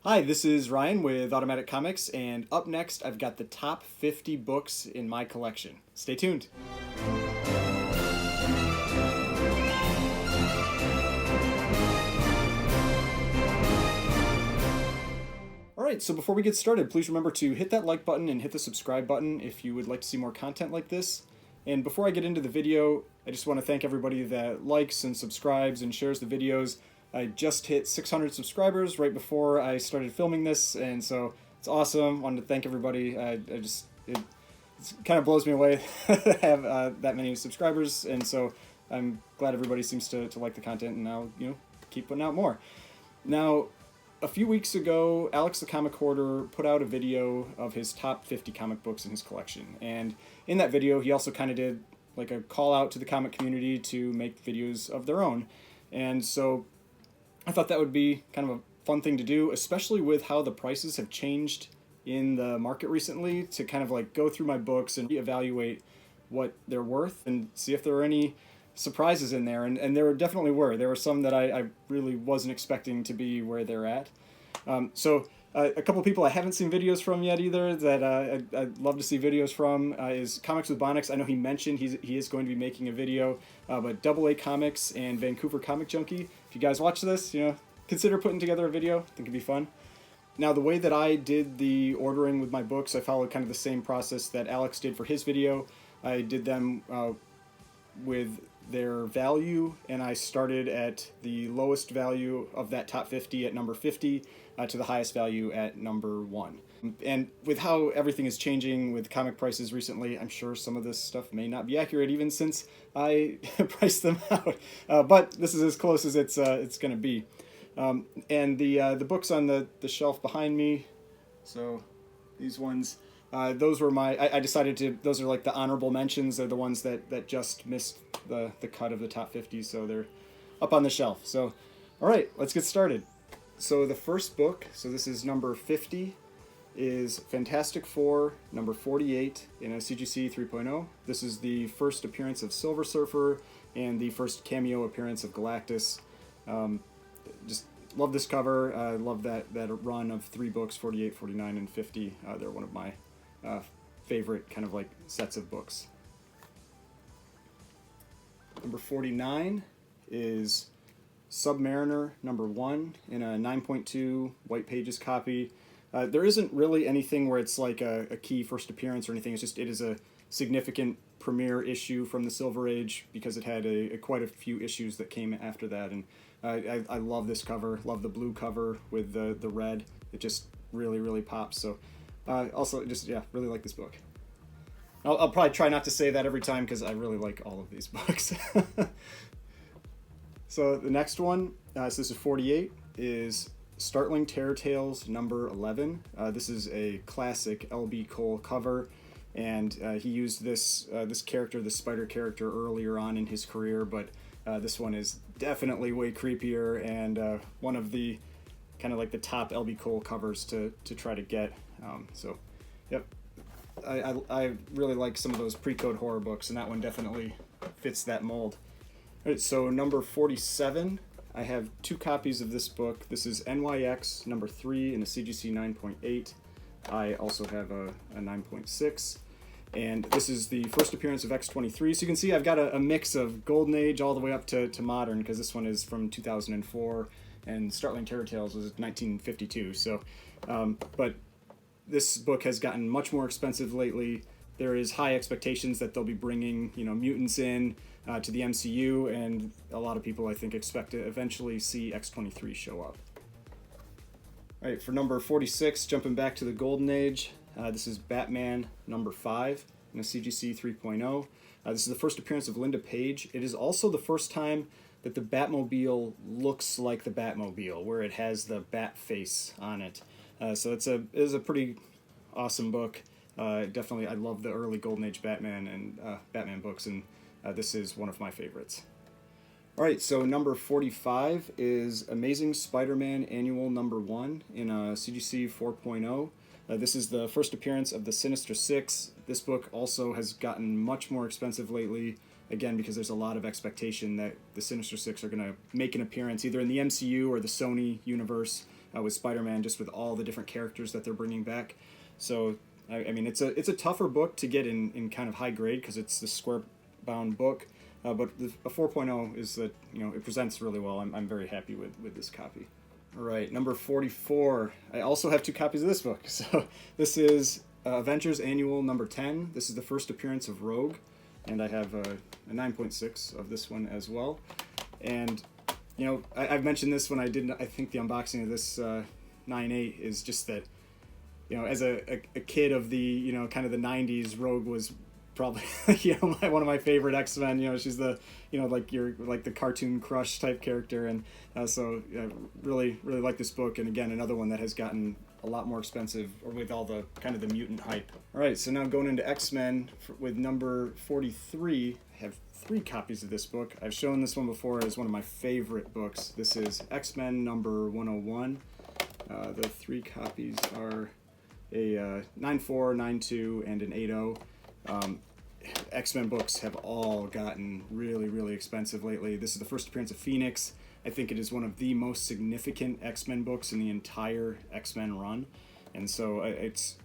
Hi, this is Ryan with Automatic Comics, and up next I've got the top 50 books in my collection. Stay tuned. Alright, so before we get started, please remember to hit that like button and hit the subscribe button if you would like to see more content like this. And before I get into the video, I just want to thank everybody that likes and subscribes and shares the videos. I just hit 600 subscribers right before I started filming this, and so it's awesome. Wanted to thank everybody. It kind of blows me away to have that many subscribers, and so I'm glad everybody seems to like the content, and now keep putting out more. Now, a few weeks ago, Alex the Comic Hoarder put out a video of his top 50 comic books in his collection, and in that video, he also kind of did like a call out to the comic community to make videos of their own, and so I thought that would be kind of a fun thing to do, especially with how the prices have changed in the market recently, to kind of like go through my books and evaluate what they're worth and see if there are any surprises in there. And there definitely were. There were some that I really wasn't expecting to be where they're at. A couple people I haven't seen videos from yet either that I'd love to see videos from is Comics with Bonix. I know he mentioned he is going to be making a video, but AA Comics and Vancouver Comic Junkie. If you guys watch this, consider putting together a video. I think it'd be fun. Now, the way that I did the ordering with my books, I followed kind of the same process that Alex did for his video. I did them with their value, and I started at the lowest value of that top 50 at number 50 to the highest value at number 1. And with how everything is changing with comic prices recently, I'm sure some of this stuff may not be accurate even since I priced them out. But this is as close as it's going to be. And the books on the shelf behind me, so these ones, those were I decided to, those are like the honorable mentions. They're the ones that just missed the cut of the top 50, so they're up on the shelf. So, all right, let's get started. So the first book, so this is number 50, is Fantastic Four, number 48 in a CGC 3.0. This is the first appearance of Silver Surfer and the first cameo appearance of Galactus. Just love this cover. I love that run of 3 books, 48, 49, and 50. They're one of my favorite kind of like sets of books. Number 49 is Submariner number 1 in a 9.2 white pages copy. There isn't really anything where it's like a key first appearance or anything. It's just it is a significant premiere issue from the Silver Age because it had quite a few issues that came after that. And I love this cover. Love the blue cover with the red. It just really pops. So also just really like this book. I'll probably try not to say that every time because I really like all of these books. So the next one, so this is 48, is Startling Terror Tales number 11. This is a classic L.B. Cole cover, and he used this character, the spider character, earlier on in his career, but this one is definitely way creepier and one of the kind of like the top L.B. Cole covers to try to get. Yep. I really like some of those pre-code horror books, and that one definitely fits that mold. All right, so number 47, I have 2 copies of this book. This is NYX number 3 in a CGC 9.8. I also have a 9.6. And this is the first appearance of X-23. So you can see I've got a mix of Golden Age all the way up to modern, because this one is from 2004, and Startling Terror Tales was 1952. So, but this book has gotten much more expensive lately. There is high expectations that they'll be bringing, mutants in to the MCU, and a lot of people, I think, expect to eventually see X-23 show up. All right, for number 46, jumping back to the Golden Age, this is Batman number 5 in a CGC 3.0. This is the first appearance of Linda Page. It is also the first time that the Batmobile looks like the Batmobile, where it has the bat face on it. So it is a pretty awesome book. Definitely, I love the early Golden Age Batman and Batman books, and this is one of my favorites. All right, so number 45 is Amazing Spider-Man Annual number 1 in a CGC 4.0. This is the first appearance of the Sinister Six. This book also has gotten much more expensive lately, again, because there's a lot of expectation that the Sinister Six are going to make an appearance either in the MCU or the Sony universe with Spider-Man, just with all the different characters that they're bringing back. So, I mean, it's a tougher book to get in kind of high grade because it's the square-bound book. But a 4.0 is that, it presents really well. I'm very happy with this copy. All right, number 44. I also have 2 copies of this book. So this is Avengers Annual number 10. This is the first appearance of Rogue, and I have a 9.6 of this one as well. And, I've mentioned this when I did, I think, the unboxing of this 9.8 is just that, as a kid of the, kind of the 90s, Rogue was probably one of my favorite X-Men. She's the like the cartoon crush type character, and so really like this book. And again, another one that has gotten a lot more expensive, or with all the kind of the mutant hype. All right, so now going into X-Men with number 43. I have 3 copies of this book. I've shown this one before as one of my favorite books. This is X-Men number 101. The 3 copies are a 9.4, 9.2, and an 8.0. X-Men books have all gotten really expensive lately. This is the first appearance of Phoenix. I think it is one of the most significant X-Men books in the entire X-Men run, and so it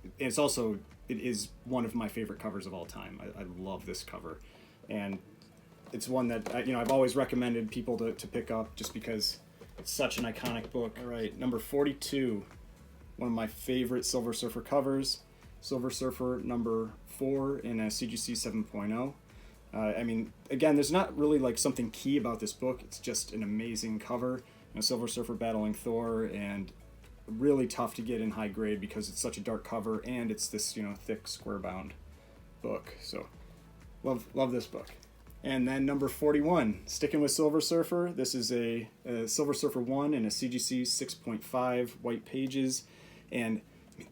is one of my favorite covers of all time. I love this cover, and it's one that I've always recommended people to pick up just because it's such an iconic book. All right, number 42, one of my favorite Silver Surfer covers. Silver Surfer number 4 in a CGC 7.0. I mean, again, there's not really like something key about this book. It's just an amazing cover. Silver Surfer battling Thor, and really tough to get in high grade because it's such a dark cover, and it's this thick square bound book. So love this book. And then number 41, sticking with Silver Surfer. This is a Silver Surfer 1 in a CGC 6.5 white pages, and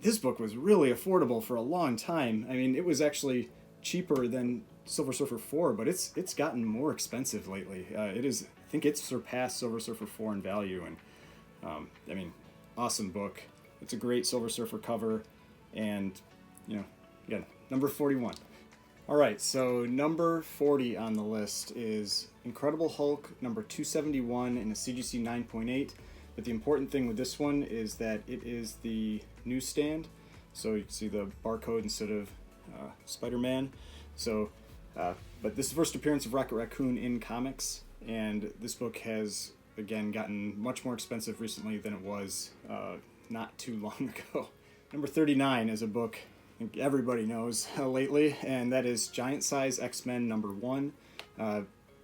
this book was really affordable for a long time. I mean, it was actually cheaper than Silver Surfer 4, but it's gotten more expensive lately. I think it's surpassed Silver Surfer 4 in value, and I mean, awesome book. It's a great Silver Surfer cover, and again, number 41. All right, so number 40 on the list is Incredible Hulk number 271 in a CGC 9.8. But the important thing with this one is that it is the newsstand, so you can see the barcode instead of Spider-Man. So, but this is the first appearance of Rocket Raccoon in comics, and this book has again gotten much more expensive recently than it was not too long ago. Number 39 is a book I think everybody knows lately, and that is Giant Size X-Men number 1.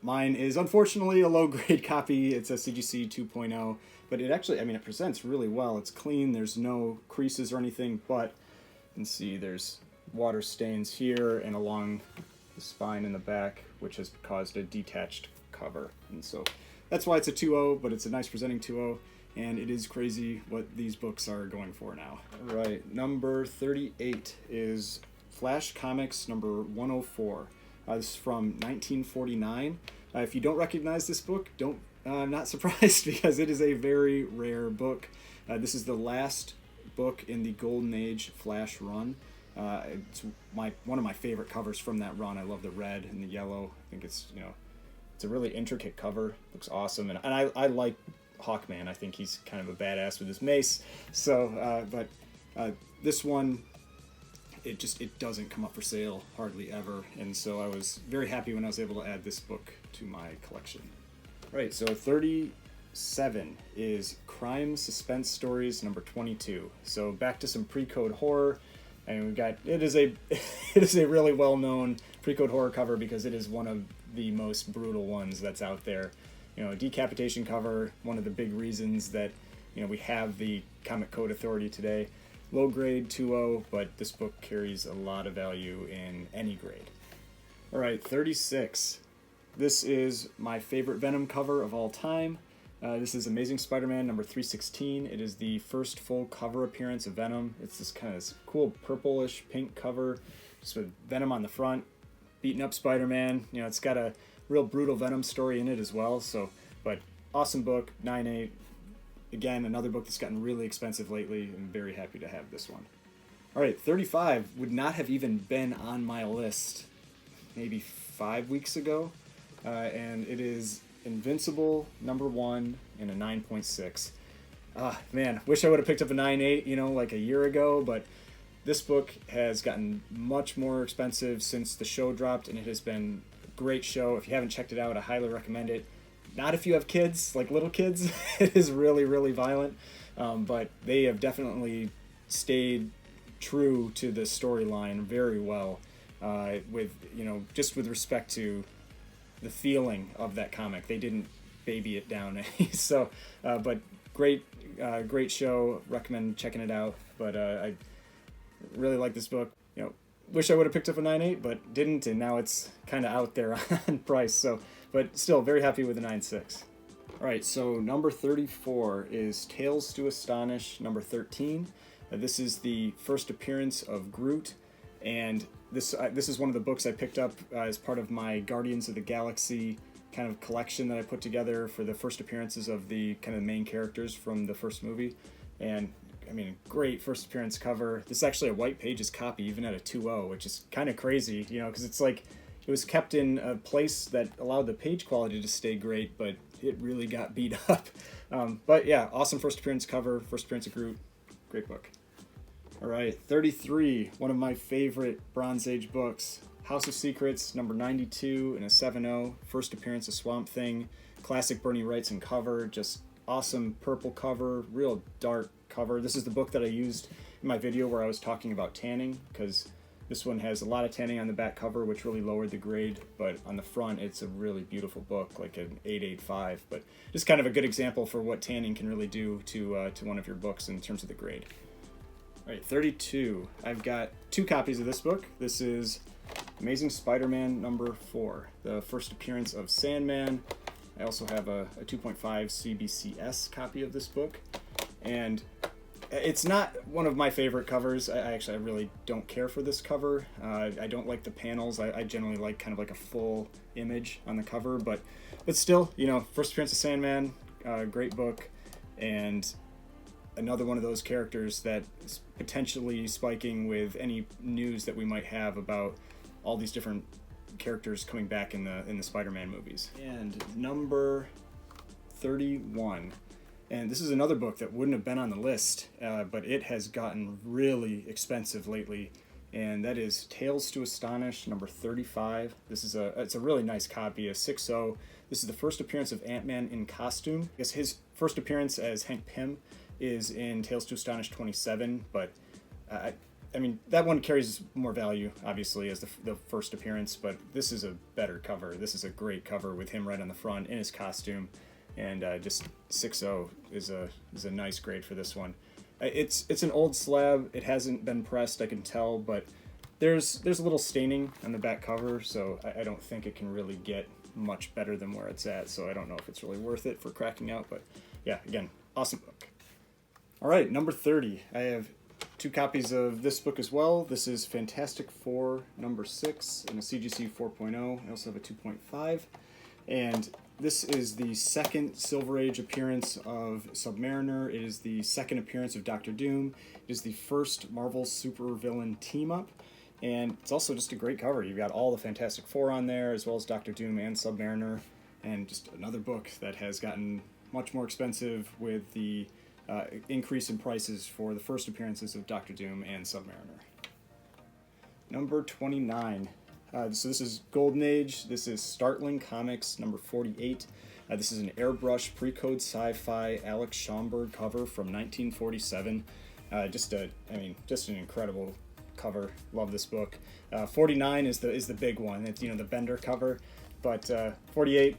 Mine is unfortunately a low-grade copy. It's a CGC 2.0, but it actually, it presents really well. It's clean, there's no creases or anything, but you can see there's water stains here and along the spine in the back, which has caused a detached cover. And so that's why it's a 2.0, but it's a nice presenting 2.0, and it is crazy what these books are going for now. All right, number 38 is Flash Comics number 104. This is from 1949. If you don't recognize this book, I'm not surprised because it is a very rare book. This is the last book in the Golden Age Flash run. It's one of my favorite covers from that run. I love the red and the yellow. I think it's a really intricate cover. Looks awesome, and I like Hawkman. I think he's kind of a badass with his mace. So, but this one, it doesn't come up for sale hardly ever, and so I was very happy when I was able to add this book to my collection. Right, so 37 is Crime Suspense Stories number 22. So back to some pre-code horror, and we got it is a really well-known pre-code horror cover because it is one of the most brutal ones that's out there. A decapitation cover, one of the big reasons that we have the Comic Code Authority today. Low grade 2.0, but this book carries a lot of value in any grade. All right, 36. This is my favorite Venom cover of all time. This is Amazing Spider-Man number 316. It is the first full cover appearance of Venom. It's this kind of cool purplish pink cover, just with Venom on the front, beating up Spider-Man. It's got a real brutal Venom story in it as well. So, but awesome book, 9.8. Again, another book that's gotten really expensive lately. I'm very happy to have this one. All right, 35 would not have even been on my list maybe 5 weeks ago. And it is Invincible number 1 in a 9.6. Ah, man, wish I would have picked up a 9.8, like a year ago, but this book has gotten much more expensive since the show dropped, and it has been a great show. If you haven't checked it out, I highly recommend it. Not if you have kids, like little kids. It is really, really violent, but they have definitely stayed true to the storyline very well, with, just with respect to the feeling of that comic. They didn't baby it down any. So, but great show. Recommend checking it out. But I really like this book. Wish I would have picked up a 9.8, but didn't, and now it's kind of out there on price. So, but still very happy with the 9.6. All right, so number 34 is Tales to Astonish, number 13. This is the first appearance of Groot, and this is one of the books I picked up as part of my Guardians of the Galaxy kind of collection that I put together for the first appearances of the kind of main characters from the first movie. And I mean, great first appearance cover. This is actually a White Pages copy, even at a 2.0, which is kind of crazy, because it's like it was kept in a place that allowed the page quality to stay great, but it really got beat up. But yeah, awesome first appearance cover, first appearance of Groot. Great book. All right, 33, one of my favorite Bronze Age books. House of Secrets, number 92 in a 7.0. First appearance of Swamp Thing. Classic Bernie Wrightson cover, just awesome purple cover, real dark cover. This is the book that I used in my video where I was talking about tanning, because this one has a lot of tanning on the back cover, which really lowered the grade, but on the front it's a really beautiful book, like an 8.85. But just kind of a good example for what tanning can really do to one of your books in terms of the grade. All right, 32. I've got 2 copies of this book. This is Amazing Spider-Man number 4, the first appearance of Sandman. I also have a 2.5 CBCS copy of this book, and it's not one of my favorite covers. I really don't care for this cover. I don't like the panels. I generally like kind of like a full image on the cover, but still, first appearance of Sandman, great book, and another one of those characters that is potentially spiking with any news that we might have about all these different characters coming back in the Spider-Man movies. And number 31. And this is another book that wouldn't have been on the list, but it has gotten really expensive lately, and that is Tales to Astonish, number 35. It's a really nice copy, a 6.0. This is the first appearance of Ant-Man in costume. I guess his first appearance as Hank Pym is in Tales to Astonish 27, but I mean, that one carries more value, obviously, as the first appearance, but this is a better cover. This is a great cover with him right on the front in his costume, and just 6.0 is a nice grade for this one. It's an old slab. It hasn't been pressed, I can tell, but there's a little staining on the back cover, so I don't think it can really get much better than where it's at, so I don't know if it's really worth it for cracking out, but yeah, again, awesome book. All right, number 30. I have 2 copies of this book as well. This is Fantastic Four, number 6, in a CGC 4.0. I also have a 2.5. And this is the second Silver Age appearance of Submariner. It is the second appearance of Doctor Doom. It is the first Marvel supervillain team-up. And it's also just a great cover. You've got all the Fantastic Four on there, as well as Doctor Doom and Submariner. And just another book that has gotten much more expensive with the increase in prices for the first appearances of Doctor Doom and Submariner. Number 29. So this is Golden Age. This is Startling Comics number 48. This is an airbrush pre-code sci-fi Alex Schomburg cover from 1947. Just an incredible cover. Love this book. 49 is the big one. It's the Bender cover. But 48,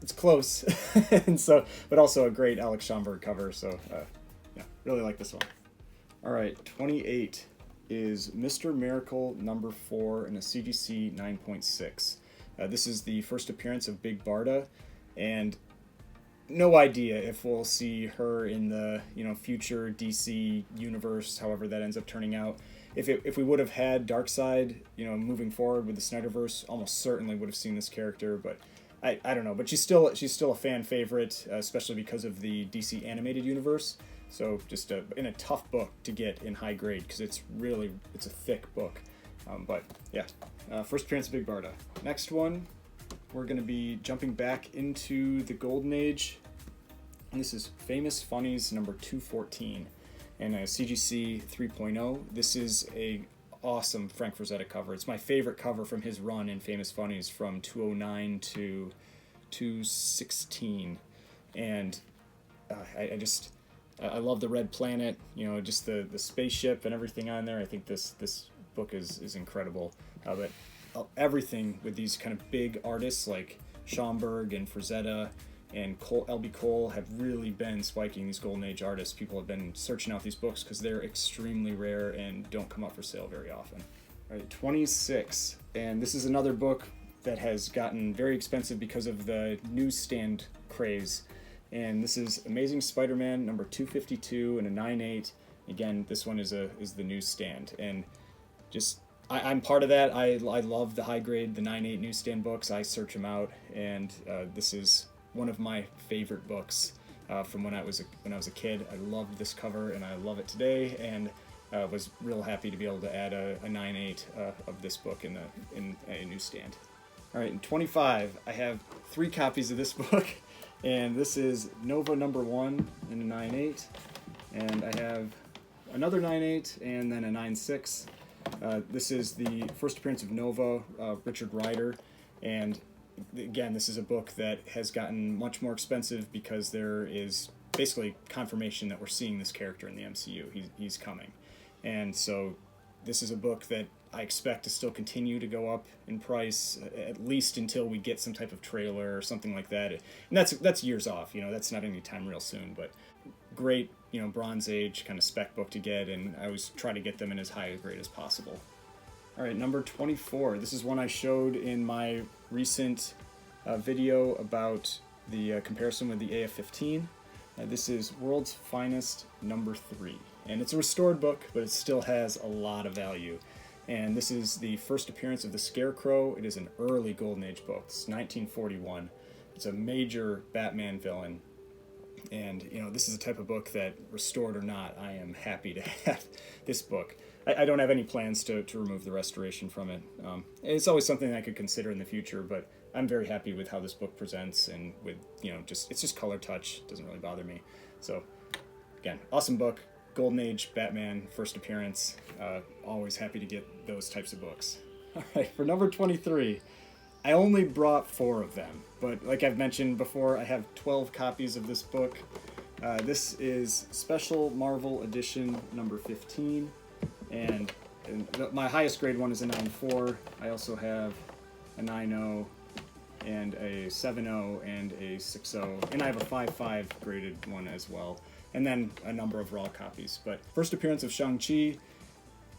it's close, and so, but also a great Alex Schomburg cover. So, really like this one. All right, 28 is Mr. Miracle number 4 in a CGC 9.6. This is the first appearance of Big Barda, and no idea if we'll see her in the future DC universe, however that ends up turning out. If we would have had Darkseid, moving forward with the Snyderverse, almost certainly would have seen this character, but I don't know. But she's still a fan favorite, especially because of the DC animated universe. So just in a tough book to get in high grade, because it's a thick book. But yeah, first appearance of Big Barda. Next one, we're going to be jumping back into the Golden Age. And this is Famous Funnies number 214 and a CGC 3.0. This is a awesome Frank Frazetta cover. It's my favorite cover from his run in Famous Funnies from 209 to 216. And I love the red planet, just the spaceship and everything on there. I think this book is incredible. But everything with these kind of big artists like Schomburg and Frazetta and L.B. Cole have really been spiking these Golden Age artists. People have been searching out these books because they're extremely rare and don't come up for sale very often. All right, 26. And this is another book that has gotten very expensive because of the newsstand craze. And this is Amazing Spider-Man number 252 and a 9.8. Again, this one is the newsstand. And just, I'm part of that. I love the high grade, the 9.8 newsstand books. I search them out, and this is one of my favorite books from when I was a kid. I loved this cover, and I love it today, and was real happy to be able to add a 9.8 of this book in a newsstand. All right, in 25, I have 3 copies of this book, and this is Nova number 1 in a 9.8, and I have another 9.8 and then a 9.6. This is the first appearance of Nova, Richard Ryder, and again, this is a book that has gotten much more expensive because there is basically confirmation that we're seeing this character in the MCU. He's coming. And so this is a book that I expect to still continue to go up in price, at least until we get some type of trailer or something like that. And that's years off, that's not any time real soon, but great, Bronze Age kind of spec book to get, and I always try to get them in as high a grade as possible. All right, number 24. This is one I showed in my recent video about the comparison with the AF-15. This is World's Finest number 3. And it's a restored book, but it still has a lot of value. And this is the first appearance of the Scarecrow. It is an early Golden Age book. It's 1941. It's a major Batman villain. And, this is the type of book that, restored or not, I am happy to have this book. I don't have any plans to remove the restoration from it. It's always something I could consider in the future, but I'm very happy with how this book presents, and with, it's just color touch. It doesn't really bother me. So, again, awesome book. Golden Age Batman, first appearance. Always happy to get those types of books. All right, for number 23, I only brought 4 of them, but like I've mentioned before, I have 12 copies of this book. This is Special Marvel Edition number 15, and my highest grade one is a 9.4. I also have a 9.0 and a 7.0 and a 6.0, and I have a 5.5 graded one as well, and then a number of raw copies. But first appearance of Shang-Chi,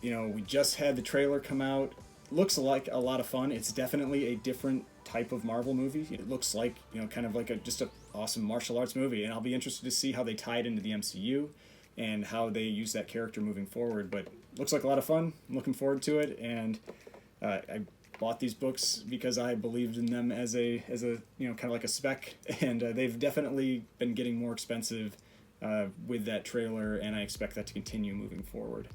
we just had the trailer come out. Looks like a lot of fun. It's definitely a different type of Marvel movie. It looks like, kind of like just an awesome martial arts movie, and I'll be interested to see how they tie it into the MCU and how they use that character moving forward. But looks like a lot of fun. I'm looking forward to it, and I bought these books because I believed in them as a kind of like a spec, and they've definitely been getting more expensive with that trailer, and I expect that to continue moving forward.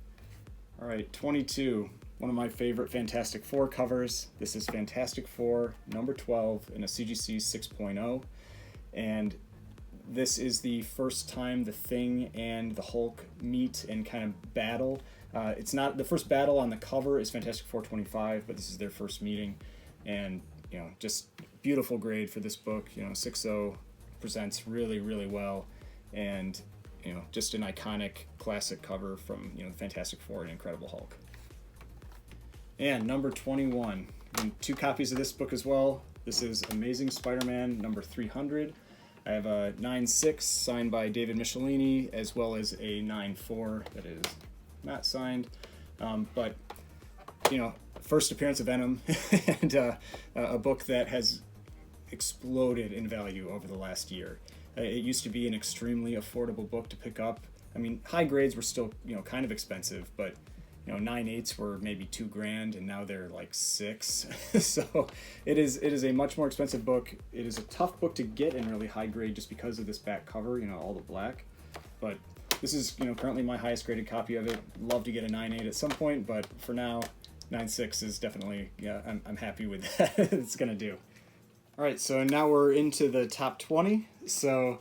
All right, 22. One of my favorite Fantastic Four covers. This is Fantastic Four number 12 in a CGC 6.0, and this is the first time the Thing and the Hulk meet and kind of battle. It's not the first battle on the cover is Fantastic Four 25, but this is their first meeting, and just beautiful grade for this book. 6.0 presents really, really well, and just an iconic classic cover from the Fantastic Four and Incredible Hulk. And number 21, and 2 copies of this book as well. This is Amazing Spider-Man number 300. I have a 9.6 signed by David Michelini, as well as a 9.4 that is not signed. But, first appearance of Venom, and a book that has exploded in value over the last year. It used to be an extremely affordable book to pick up. I mean, high grades were still, kind of expensive, but 9.8s were maybe $2,000, and now they're like $6,000. So it is a much more expensive book. It is a tough book to get in really high grade just because of this back cover, all the black. But this is currently my highest graded copy of it. Love to get a 9.8 at some point, but for now, 9.6 is definitely I'm happy with that. It's gonna do. All right, so now we're into the top 20. So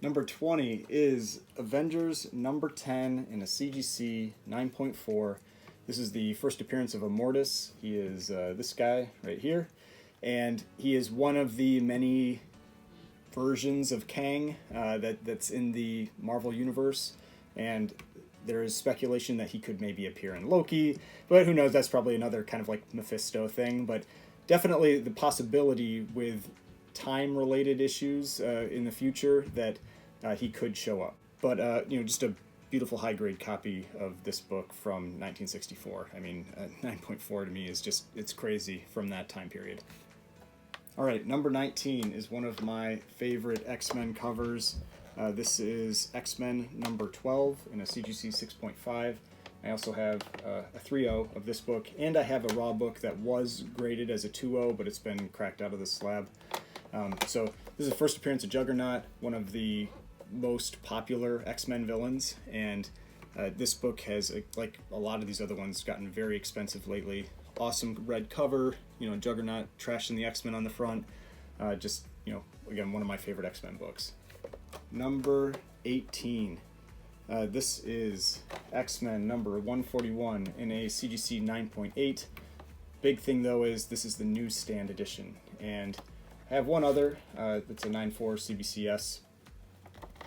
Number 20 is Avengers number 10 in a CGC 9.4. This is the first appearance of Immortus. He is this guy right here, and he is one of the many versions of Kang that's in the Marvel Universe, and there is speculation that he could maybe appear in Loki, but who knows, that's probably another kind of like Mephisto thing, but definitely the possibility with time-related issues in the future that he could show up. But, just a beautiful high-grade copy of this book from 1964. I mean, 9.4 to me is just, it's crazy from that time period. All right, number 19 is one of my favorite X-Men covers. This is X-Men number 12 in a CGC 6.5. I also have a 3.0 of this book, and I have a raw book that was graded as a 2.0, but it's been cracked out of the slab. So this is the first appearance of Juggernaut, one of the most popular X-Men villains, and this book has, like a lot of these other ones, gotten very expensive lately. Awesome red cover, Juggernaut trashing the X-Men on the front. Just, again, one of my favorite X-Men books. Number 18. This is X-Men number 141 in a CGC 9.8. Big thing, though, is this is the newsstand edition. And I have one other. It's a 9.4 CBCS.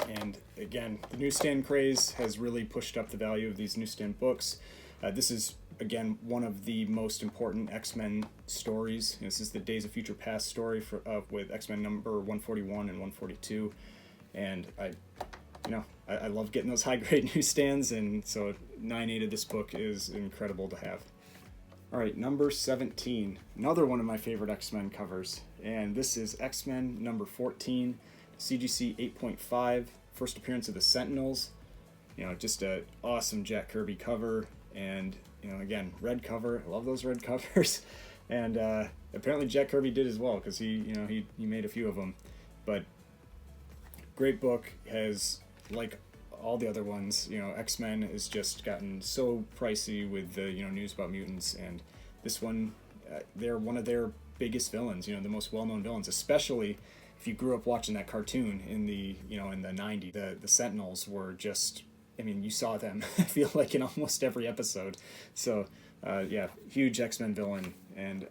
And again, the newsstand craze has really pushed up the value of these newsstand books. This is, again, one of the most important X-Men stories. This is the Days of Future Past story with X-Men number 141 and 142. And I love getting those high-grade newsstands, and so 9.8 of this book is incredible to have. All right, number 17, another one of my favorite X-Men covers, and this is X-Men number 14, CGC 8.5, first appearance of the Sentinels. Just an awesome Jack Kirby cover, and again, red cover. I love those red covers, and apparently Jack Kirby did as well, because he made a few of them. But great book. Has, like all the other ones, X-Men has just gotten so pricey with the news about mutants, and this one, they're one of their biggest villains, the most well-known villains, especially if you grew up watching that cartoon in the in the 90s. The Sentinels were just, you saw them I feel like in almost every episode. So huge X-Men villain, and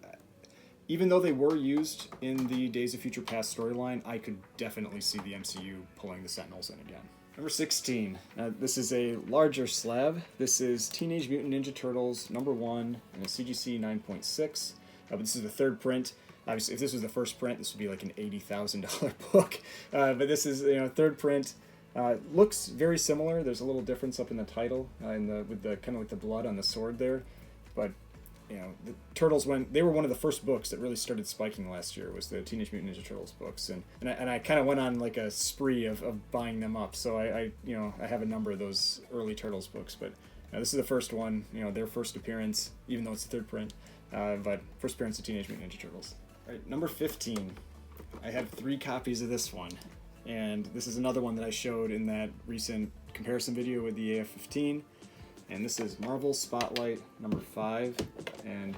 even though they were used in the Days of Future Past storyline, I could definitely see the MCU pulling the Sentinels in again. Number 16. This is a larger slab. This is Teenage Mutant Ninja Turtles number 1 in a CGC 9.6. But this is the third print. Obviously, if this was the first print, this would be like an $80,000 book. But this is third print. Looks very similar. There's a little difference up in the title with the kind of like the blood on the sword there. But the Turtles they were one of the first books that really started spiking last year, was the Teenage Mutant Ninja Turtles books, and I kind of went on like a spree of buying them up. So I have a number of those early Turtles books, but this is the first one, their first appearance, even though it's the third print, but first appearance of Teenage Mutant Ninja Turtles. All right, number 15. I have 3 copies of this one, and this is another one that I showed in that recent comparison video with the AF-15. And this is Marvel Spotlight number 5, and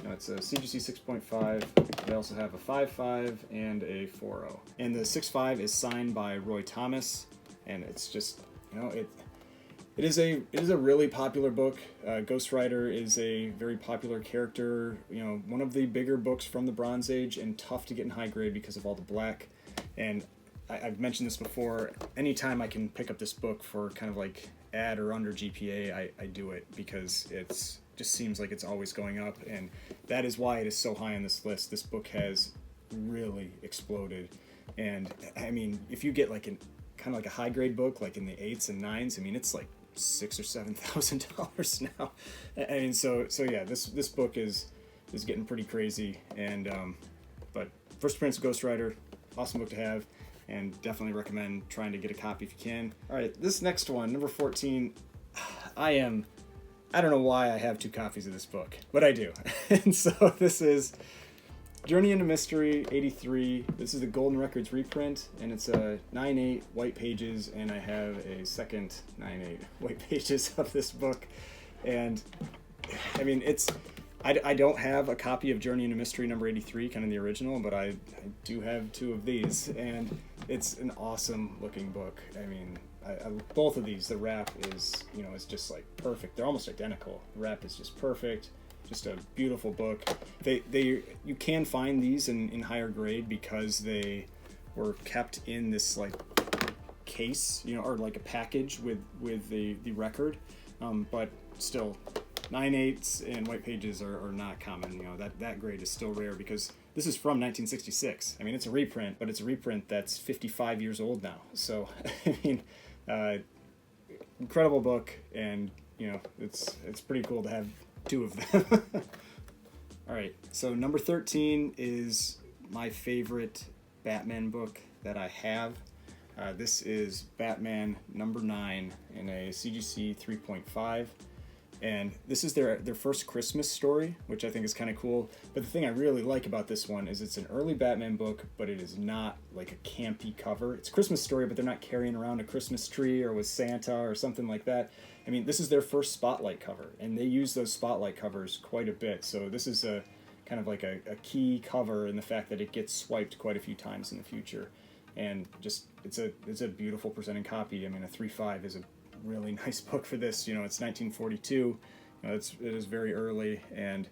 it's a CGC 6.5. They also have a 5.5 and a 4.0. And the 6.5 is signed by Roy Thomas, and it's just, it is a really popular book. Ghost Rider is a very popular character. One of the bigger books from the Bronze Age, and tough to get in high grade because of all the black. And I've mentioned this before. Anytime I can pick up this book for kind of like at or under GPA, I do it, because it's just seems like it's always going up, and that is why it is so high on this list. This book has really exploded, and if you get like kind of like a high grade book like in the 8s and 9s, it's like $6,000 or $7,000 now. This book is getting pretty crazy, and but first appearance of Ghost Rider, awesome book to have. And definitely recommend trying to get a copy if you can. All right, this next one, number 14, I don't know why I have 2 copies of this book, but I do. And so this is Journey into Mystery 83. This is the Golden Records reprint, and it's a 9.8 white pages, and I have a second 9.8 white pages of this book. And I don't have a copy of Journey into Mystery number 83, kind of the original, but I do have 2 of these, and it's an awesome looking book. I mean, both of these, the wrap is, you know, it's just like perfect. They're almost identical. The wrap is just perfect. Just a beautiful book. You can find these in higher grade because they were kept in this like case, you know, or like a package with the record. But still, 9/8 and white pages are not common. You know, that grade is still rare because this is from 1966. I mean, it's a reprint, but it's a reprint that's 55 years old now. So, I mean, incredible book, and you know, it's pretty cool to have two of them. All right, so number 13 is my favorite Batman book that I have. This is Batman number 9 in a CGC 3.5. And this is their first Christmas story, which I think is kind of cool. But the thing I really like about this one is it's an early Batman book, but it is not like a campy cover. It's a Christmas story, but they're not carrying around a Christmas tree or with Santa or something like that. I mean, this is their first spotlight cover, and they use those spotlight covers quite a bit. So this is a kind of like a key cover in the fact that it gets swiped quite a few times in the future. And just, it's a beautiful presenting copy. I mean, a 3.5 is a really nice book for this. You know, it's 1942. You know, it is very early, and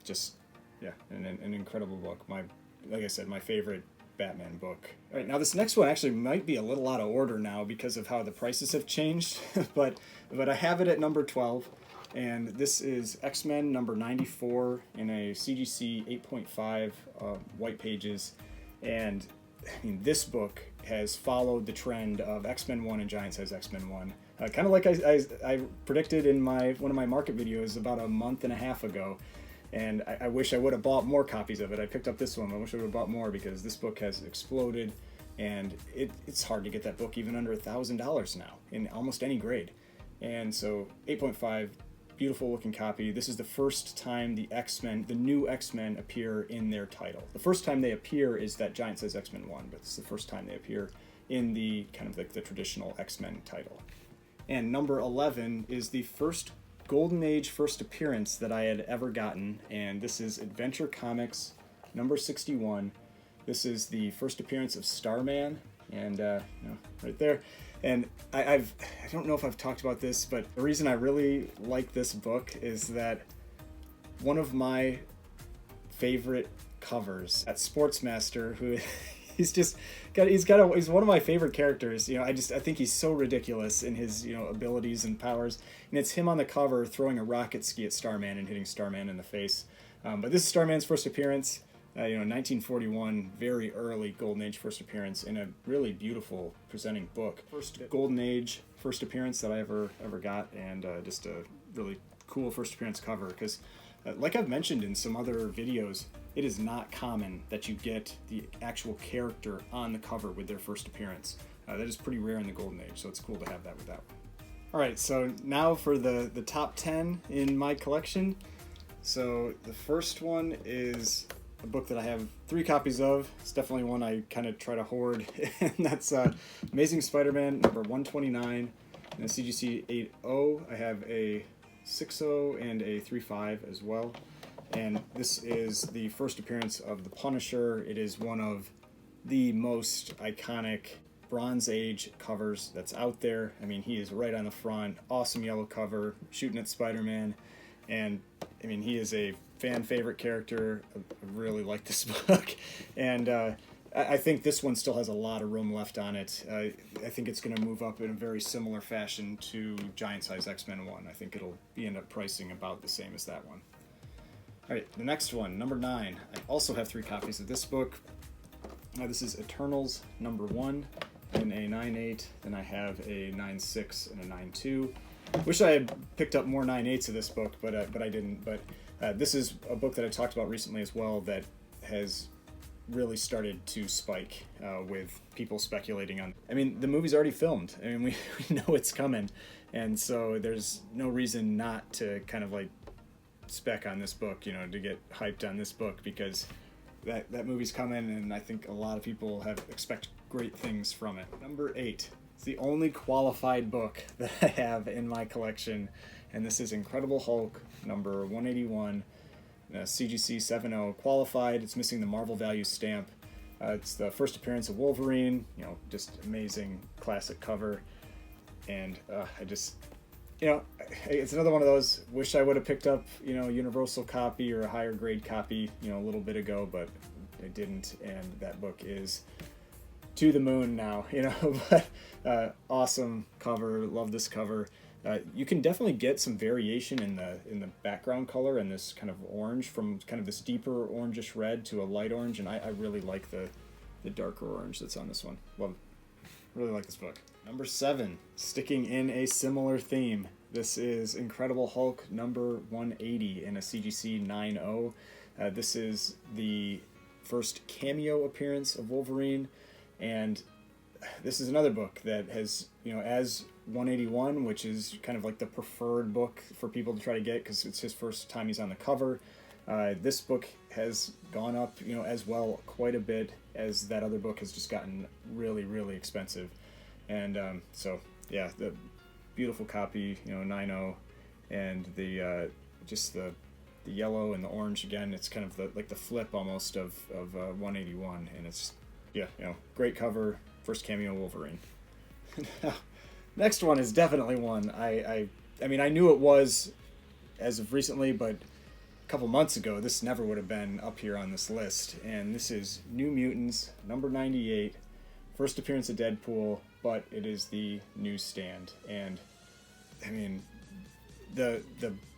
just, yeah, an incredible book. Like I said, my favorite Batman book. All right, now this next one actually might be a little out of order now because of how the prices have changed, but I have it at number 12, and this is X-Men number 94 in a CGC 8.5 white pages, and I mean, this book has followed the trend of X-Men 1 and Giant Size X-Men 1. Kind of like I predicted in one of my market videos about a month and a half ago. And I wish I would have bought more copies of it. I picked up this one, but I wish I would have bought more because this book has exploded. And it's hard to get that book even under $1,000 now in almost any grade. And so 8.5, beautiful looking copy. This is the first time the new X-Men appear in their title. The first time they appear is that Giant Size X-Men 1, but it's the first time they appear in the kind of the traditional X-Men title. And number 11 is the first Golden Age first appearance that I had ever gotten, and this is Adventure Comics number 61. This is the first appearance of Starman, and you know, right there. And I don't know if I've talked about this, but the reason I really like this book is that one of my favorite covers at Sportsmaster, who he's one of my favorite characters. You know, I think he's so ridiculous in his, you know, abilities and powers, and it's him on the cover throwing a rocket ski at Starman and hitting Starman in the face. But this is Starman's first appearance. You know, 1941, very early Golden Age first appearance in a really beautiful presenting book. First Golden Age first appearance that I ever got, and just a really cool first appearance cover because, like I've mentioned in some other videos, it is not common that you get the actual character on the cover with their first appearance. That is pretty rare in the Golden Age, so it's cool to have that with that one. All right, so now for the top 10 in my collection. So the first one is a book that I have 3 copies of. It's definitely one I kind of try to hoard, and that's Amazing Spider-Man number 129 and a CGC 8.0. I have a 6.0 and a 3.5 as well. And this is the first appearance of the Punisher. It is one of the most iconic Bronze Age covers that's out there. I mean, he is right on the front, awesome yellow cover, shooting at Spider-Man. And I mean, he is a fan favorite character. I really like this book, and I think this one still has a lot of room left on it. I think it's going to move up in a very similar fashion to Giant Size X-Men 1. I think it'll end up pricing about the same as that one. All right, the next one, number 9. I also have 3 copies of this book. This is Eternals number 1 in a 9.8. Then I have a 9.6 and a 9.2. Wish I had picked up more 9.8s of this book, but I didn't. But this is a book that I talked about recently as well that has really started to spike with people speculating on. I mean, the movie's already filmed. I mean, we know it's coming, and so there's no reason not to kind of like spec on this book, you know, to get hyped on this book because that movie's coming, and I think a lot of people expect great things from it. Number 8. It's the only qualified book that I have in my collection, and this is Incredible Hulk number 181, CGC 7.0 qualified. It's missing the Marvel Value stamp. It's the first appearance of Wolverine, just amazing classic cover. And I just, it's another one of those, wish I would have picked up, universal copy or a higher grade copy, a little bit ago, but I didn't. And that book is to the moon now, but awesome cover. Love this cover. You can definitely get some variation in the background color and this kind of orange, from kind of this deeper orangish red to a light orange, and I really like the darker orange that's on this one. Really like this book. Number 7, sticking in a similar theme. This is Incredible Hulk number 180 in a CGC 9.0. This is the first cameo appearance of Wolverine, and this is another book that has, as 181, which is kind of like the preferred book for people to try to get because it's his first time he's on the cover. This book has gone up, as well, quite a bit, as that other book has just gotten really, really expensive. And so, yeah, the beautiful copy, 9.0, and the just the yellow and the orange again. It's kind of like the flip almost of 181, and it's great cover. First cameo Wolverine. Next one is definitely one I mean, I knew it was as of recently, but a couple months ago this never would have been up here on this list. And this is New Mutants number 98, first appearance of Deadpool, but it is the newsstand. And I mean, the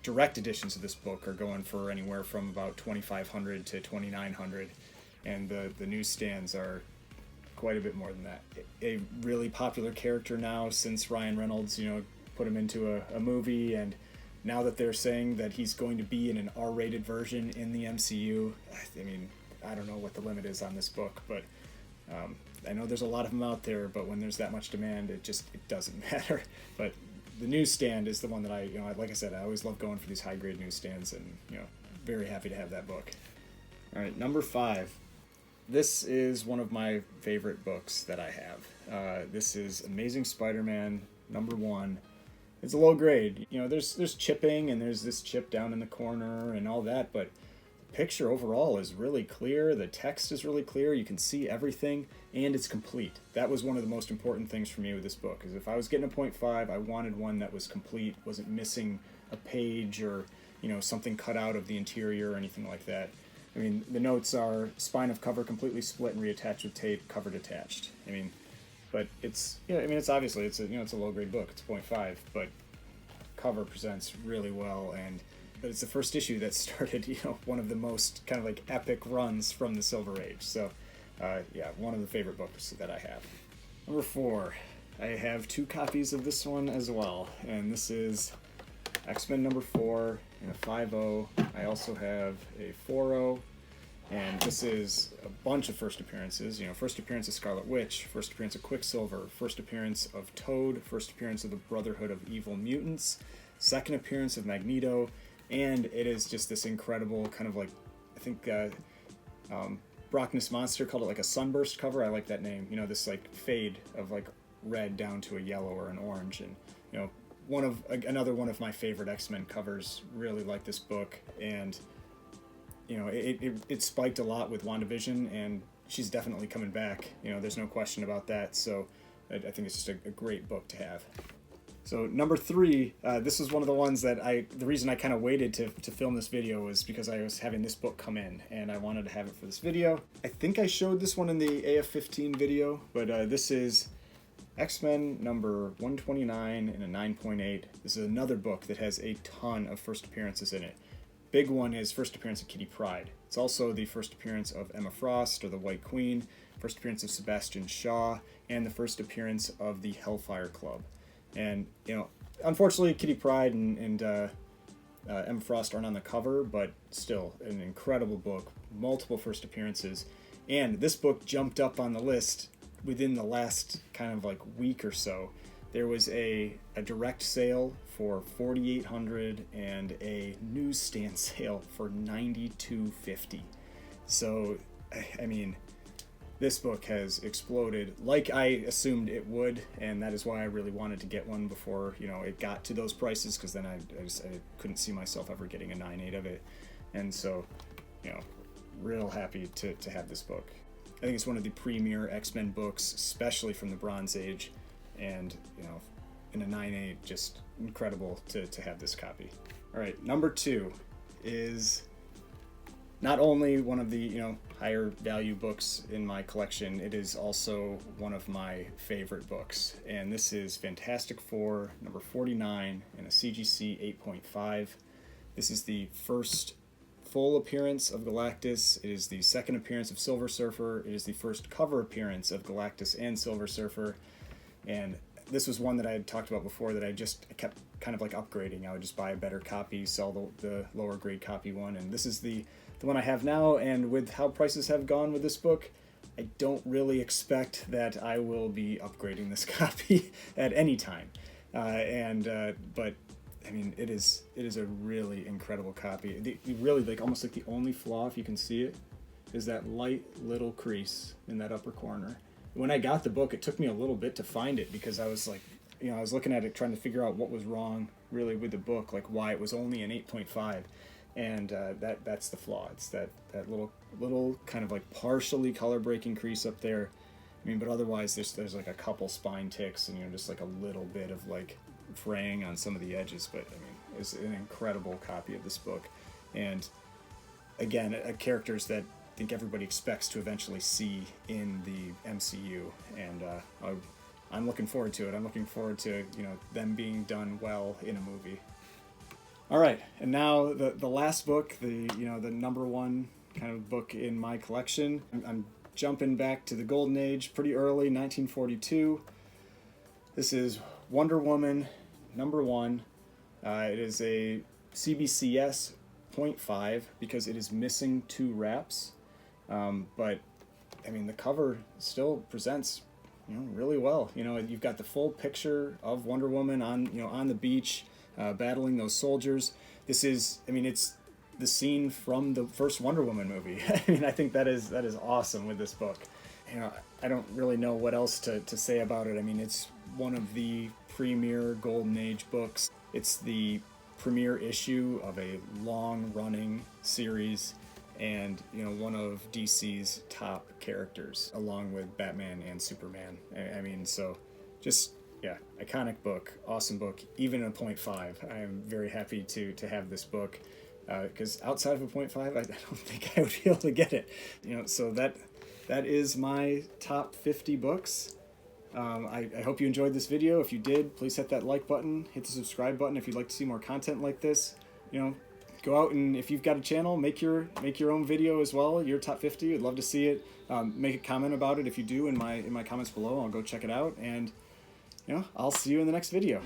direct editions of this book are going for anywhere from about $2,500 to $2,900, and the newsstands are quite a bit more than that. A really popular character now since Ryan Reynolds, put him into a movie, and now that they're saying that he's going to be in an R-rated version in the MCU, I mean, I don't know what the limit is on this book, but I know there's a lot of them out there, but when there's that much demand, it doesn't matter. But the newsstand is the one that like I said, I always love going for these high-grade newsstands, and, very happy to have that book. All right, number 5. This is one of my favorite books that I have. This is Amazing Spider-Man number 1. It's a low grade. There's chipping, and there's this chip down in the corner and all that, but the picture overall is really clear. The text is really clear. You can see everything, and it's complete. That was one of the most important things for me with this book, is if I was getting a 0.5, I wanted one that was complete, wasn't missing a page or, something cut out of the interior or anything like that. I mean, the notes are spine of cover completely split and reattached with tape, cover detached. I mean, but it's, it's obviously, it's a low grade book. It's 0.5, but cover presents really well. But it's the first issue that started, one of the most kind of like epic runs from the Silver Age. So, one of the favorite books that I have. Number 4, I have 2 copies of this one as well, and this is X-Men number 4 in a 5.0. I also have a 4.0, and this is a bunch of first appearances. First appearance of Scarlet Witch, first appearance of Quicksilver, first appearance of Toad, first appearance of the Brotherhood of Evil Mutants, second appearance of Magneto, and it is just this incredible kind of like, I think Brockness Monster called it like a sunburst cover. I like that name. This like fade of like red down to a yellow or an orange, and another one of my favorite X-Men covers. Really like this book, and it spiked a lot with WandaVision, and she's definitely coming back. There's no question about that. So I think it's just a great book to have. So number 3, this is one of the ones that the reason I kind of waited to film this video was because I was having this book come in, and I wanted to have it for this video. I think I showed this one in the AF15 video, but this is X-Men number 129 in a 9.8. This is another book that has a ton of first appearances in it. Big one is first appearance of Kitty Pryde. It's also the first appearance of Emma Frost, or the White Queen, first appearance of Sebastian Shaw, and the first appearance of the Hellfire Club. And, unfortunately, Kitty Pryde and Emma Frost aren't on the cover, but still an incredible book, multiple first appearances. And this book jumped up on the list within the last kind of like week or so. There was a direct sale for $4,800 and a newsstand sale for $92.50. So, I mean, this book has exploded like I assumed it would, and that is why I really wanted to get one before, it got to those prices, because then I couldn't see myself ever getting a 9.8 of it. And so, real happy to have this book. I think it's one of the premier X-Men books, especially from the Bronze Age, and in a 9/8, just incredible to have this copy. All right, number 2 is not only one of the higher value books in my collection, it is also one of my favorite books, and this is Fantastic Four number 49 in a CGC 8.5. This is the first full appearance of Galactus. It is the second appearance of Silver Surfer. It is the first cover appearance of Galactus and Silver Surfer, and this was one that I had talked about before that I kept kind of like upgrading. I would just buy a better copy, sell the lower grade copy one, and this is the one I have now. And with how prices have gone with this book, I don't really expect that I will be upgrading this copy at any time. But I mean, it is a really incredible copy. Really, like, almost like the only flaw, if you can see it, is that light little crease in that upper corner. When I got the book, it took me a little bit to find it, because I was like, I was looking at it trying to figure out what was wrong really with the book, like why it was only an 8.5, and that's the flaw. It's that little kind of like partially color breaking crease up there. I mean, but otherwise there's like a couple spine ticks and just like a little bit of like fraying on some of the edges. But I mean, it's an incredible copy of this book, and again, characters that I think everybody expects to eventually see in the MCU, and I'm looking forward to it. I'm looking forward to them being done well in a movie. All right, and now the last book, the number one kind of book in my collection. I'm jumping back to the Golden Age, pretty early, 1942. This is Wonder Woman number 1. It is a CBCS 0.5 because it is missing 2 wraps. But I mean, the cover still presents, really well. You've got the full picture of Wonder Woman on the beach, battling those soldiers. This is, I mean, it's the scene from the first Wonder Woman movie. I mean, I think that is awesome with this book. I don't really know what else to say about it. I mean, it's one of the premier Golden Age books. It's the premier issue of a long-running series, and one of DC's top characters, along with Batman and Superman. I mean, so just, yeah, iconic book, awesome book, even a 0.5. I am very happy to have this book, because outside of a 0.5, I don't think I would be able to get it. So that is my top 50 books. I hope you enjoyed this video. If you did, please hit that like button, hit the subscribe button if you'd like to see more content like this. Go out, and if you've got a channel, make your own video as well, your top 50. I'd love to see it. Make a comment about it if you do in my comments below. I'll go check it out, and I'll see you in the next video.